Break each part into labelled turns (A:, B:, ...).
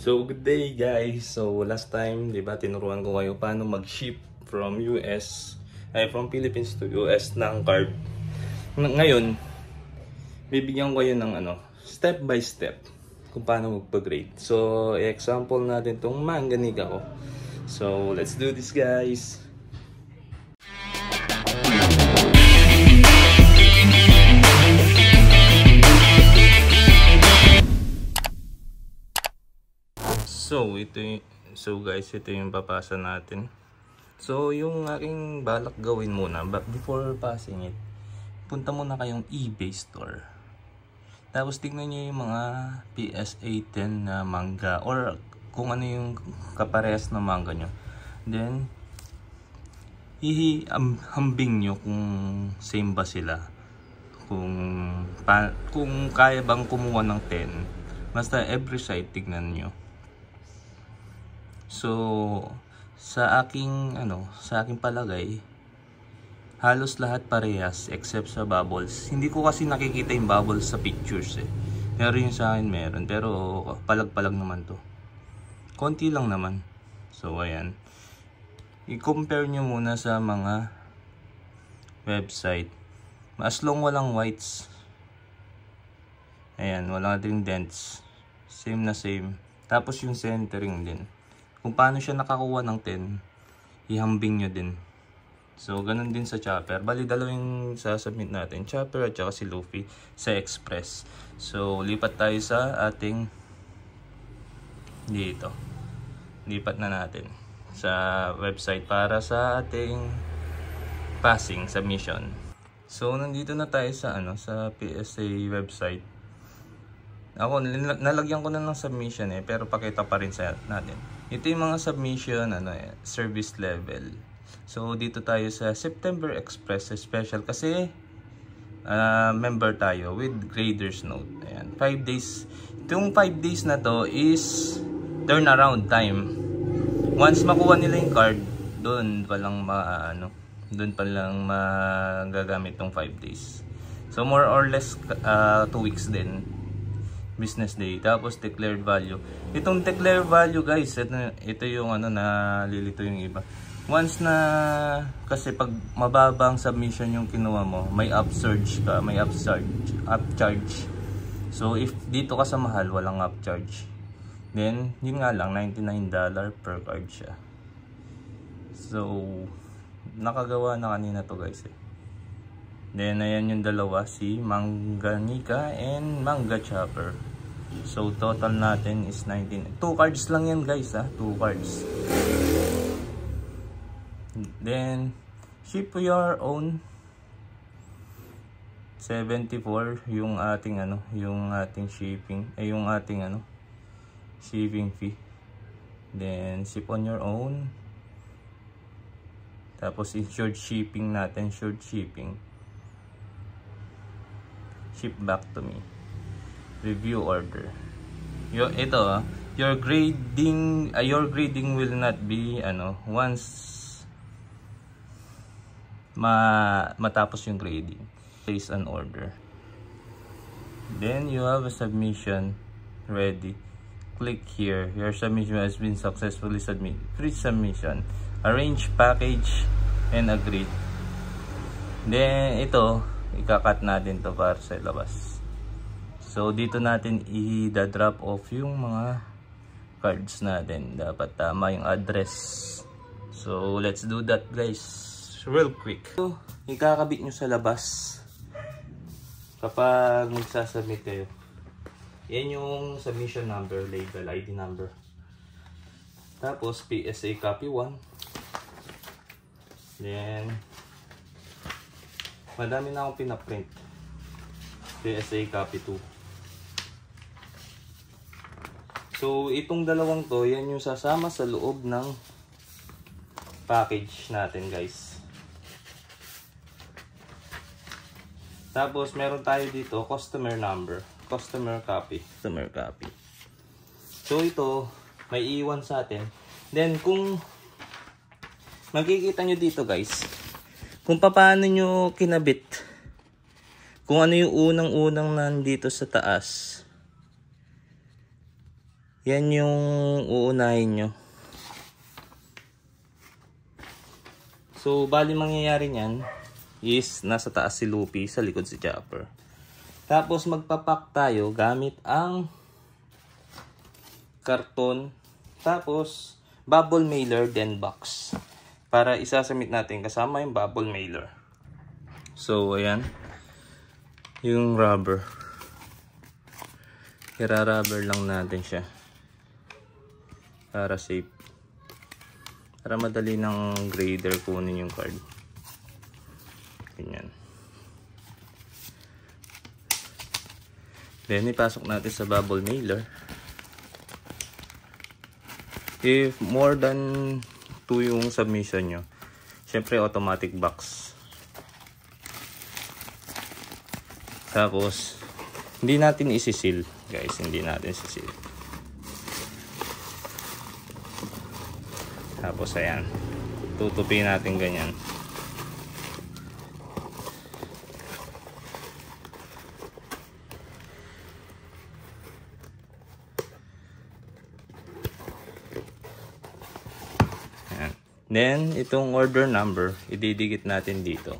A: So, good day guys. So, last time, di ba, tinuruan ko kayo paano mag-ship from from Philippines to US ng card. Ngayon, bibigyan ko kayo ng step by step kung paano magpa-grade. So, example natin tong manganika ko. So, let's do this guys. So guys, ito yung papasa natin. So yung aking balak gawin muna, but before passing it, punta muna kayong eBay store. Tapos tingnan nyo yung mga PSA 10 na manga or kung ano yung kaparehas na manga nyo. Then hambing nyo kung same ba sila. Kung kaya bang kumuha ng 10. Basta every side tignan nyo. So, sa aking palagay, halos lahat parehas except sa bubbles. Hindi ko kasi nakikita yung bubbles sa pictures eh. Pero yung sa akin meron. Pero palag-palag naman to. Konti lang naman. So, ayan. I-compare nyo muna sa mga website. As long walang whites. Ayan, wala ding dents. Same na same. Tapos yung centering din. Kung paano siya nakakuha ng 10, ihambing nyo din. So, ganun din sa chopper. Bali, dalawang sasubmit natin. Chopper at saka si Luffy sa Express. So, lipat tayo sa ating dito. Lipat na natin sa website para sa ating passing submission. So, nandito na tayo sa sa PSA website. Ako, nalagyan ko na ng submission pero pakita pa rin sa natin. Ito yung mga submission, service level. So, dito tayo sa September Express Special kasi member tayo with Grader's Note. Ayan, 5 days. Itong 5 days na to is turnaround time. Once makuha nila yung card, doon pa lang magagamit tong 5 days. So, more or less 2 weeks din. Business day. Tapos declared value. Itong declared value guys, ito yung nalilito yung iba. Once na, kasi pag mababang submission yung kinuha mo, may upsurge ka, may upcharge. So if dito ka sa mahal, walang upcharge. Then, yun nga lang, $99 per card siya. So, nakagawa na kanina to guys eh. Then, ayan yung dalawa, si Manganika and Manga Chopper. So, total natin is 19. 2 cards lang yan guys, 2 cards. Then, ship your own 74 yung ating shipping, shipping fee. Then, ship on your own. Tapos, insured shipping natin, short shipping. Ship back to me. Review order. Your grading will not be once matapos yung grading. Place an order. Then you have a submission ready. Click here. Your submission has been successfully submitted. Free submission. Arrange package and agree. Then ito ika-cut natin to para sa labas. So dito natin i-drop off yung mga cards natin. Dapat tama yung address. So let's do that guys. Real quick. So, ikakabit nyo sa labas kapag magsasubmit kayo. Yan yung submission number, label, ID number. Tapos PSA copy 1. Then madami na akong pinaprint. PSA copy 2. So, itong dalawang to, yan yung sasama sa loob ng package natin, guys. Tapos, meron tayo dito, customer number. Customer copy. So, ito, may iwan sa atin. Then, kung makikita nyo dito, guys, kung paano nyo kinabit, kung ano yung unang-unang nandito sa taas, Yan yung uunahin nyo. So, bali mangyayari niyan is nasa taas si Luffy, sa likod si Chopper. Tapos magpapak tayo gamit ang karton, tapos bubble mailer, then box. Para isasamit natin kasama yung bubble mailer. So, ayan. Yung rubber. Ira-rubber lang natin siya. Para safe. Para madali ng grader kunin yung card. Ganyan. Then, ipasok natin sa bubble mailer. If more than 2 yung submission nyo, syempre automatic box. Tapos, hindi natin isisil, guys. Hindi natin isisil. Tapos, ayan. Tutupin natin ganyan. Then, itong order number, ididikit natin dito.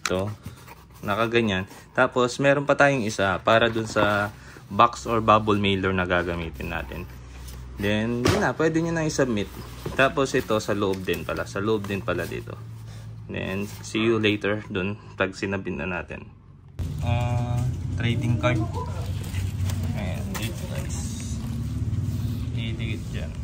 A: Ito, nakaganyan. Tapos, meron pa tayong isa para dun sa box or bubble mailer na gagamitin natin. Then, yun na, pwede nyo na i-submit. Tapos, ito sa loob din pala. Sa loob din pala dito. Then, see you later dun pag sinabit na natin. Trading card. Ayan, dito guys. Ididikit dyan.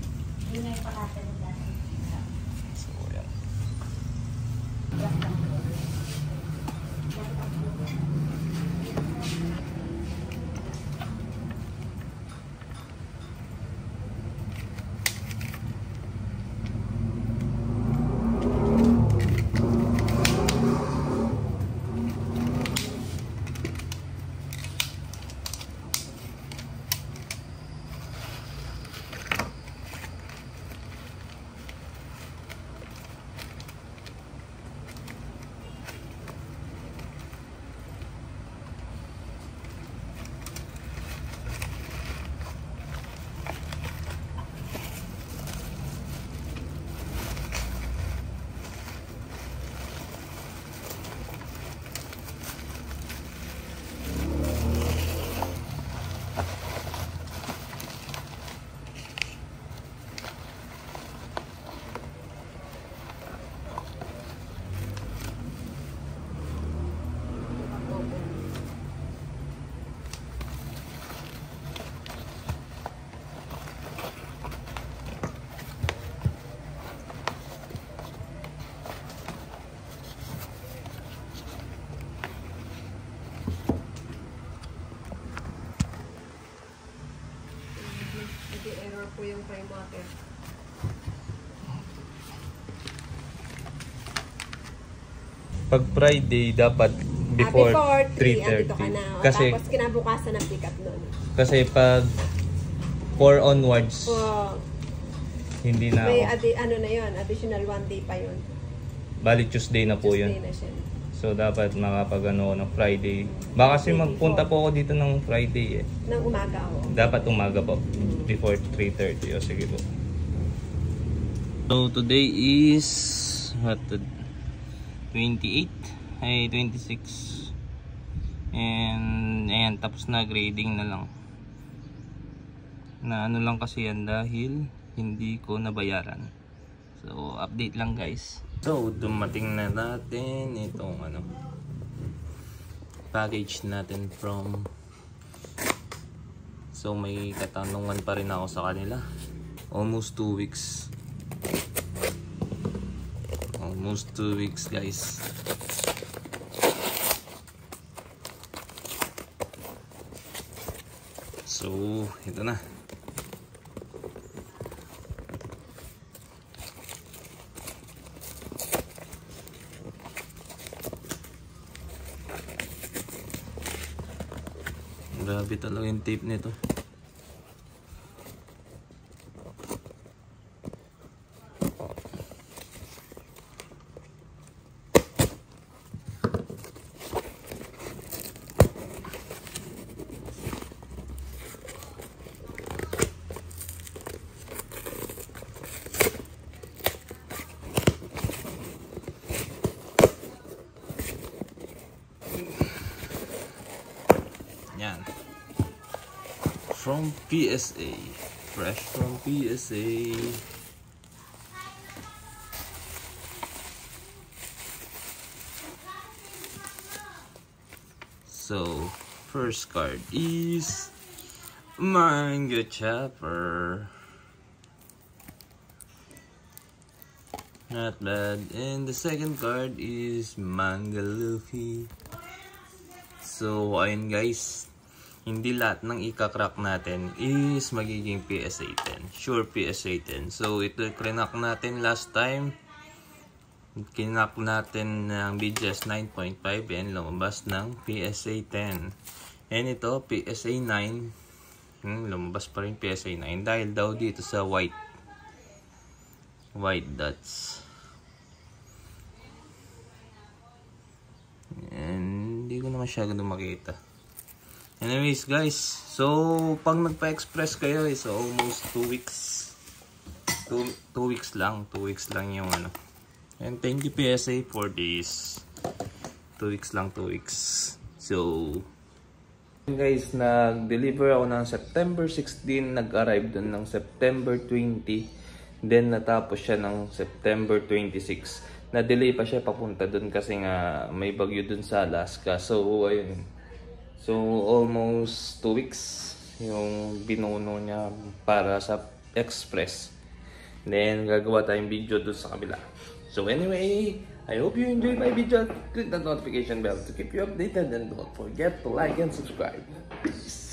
B: Error po yung frame water.
A: Pag Friday, dapat before
B: 3, andito ka na. O,
A: kasi,
B: tapos kinabukasan ng pick up nun.
A: kasi pag 4 onwards,
B: O,
A: hindi na
B: may
A: ako.
B: ano na yun, additional 1 day pa yun.
A: Bali Tuesday na po
B: Tuesday
A: yun.
B: na siya.
A: So dapat makapag ano ng Friday. Baka kasi magpunta po ako dito ng Friday eh.
B: Nang umaga ako.
A: Dapat umaga po. Before 3:30. O sige po. So today is what, 28 ay 26. And ayan, tapos na, grading na lang. Na ano lang kasi yan dahil hindi ko nabayaran. So update lang guys. So dumating na natin itong ano, package natin from, so may katanungan pa rin ako sa kanila. Almost 2 weeks. Almost 2 weeks guys. So ito na. Grabe talaga yung tape nito. from PSA. Fresh from PSA. So, first card is Mango Chopper. Not bad. And the second card is Manga Luffy. So, ayun guys. Hindi lahat ng ika-crack natin is magiging PSA 10. Sure PSA 10. So, ito krinak natin last time. Kinak natin ng BGS 9.5 and lumabas ng PSA 10. And ito, PSA 9. Lumabas pa rin PSA 9 dahil daw dito sa white dots. And hindi ko na masyadong makita. Anyways guys, so pag nagpa-express kayo is almost 2 weeks. 2 weeks lang. 2 weeks lang yung ano. And thank you PSA for this. 2 weeks lang, 2 weeks. So guys, nag-deliver ako ng September 16, nag-arrive dun ng September 20, then natapos siya ng September 26. Na-delay pa siya papunta dun kasi nga may bagyo dun sa Alaska. So ayun. So almost 2 weeks yung binuno niya para sa express. Then gagawa tayong video dun sa kabila. So anyway, I hope you enjoyed my video. Click the notification bell to keep you updated and don't forget to like and subscribe. Peace.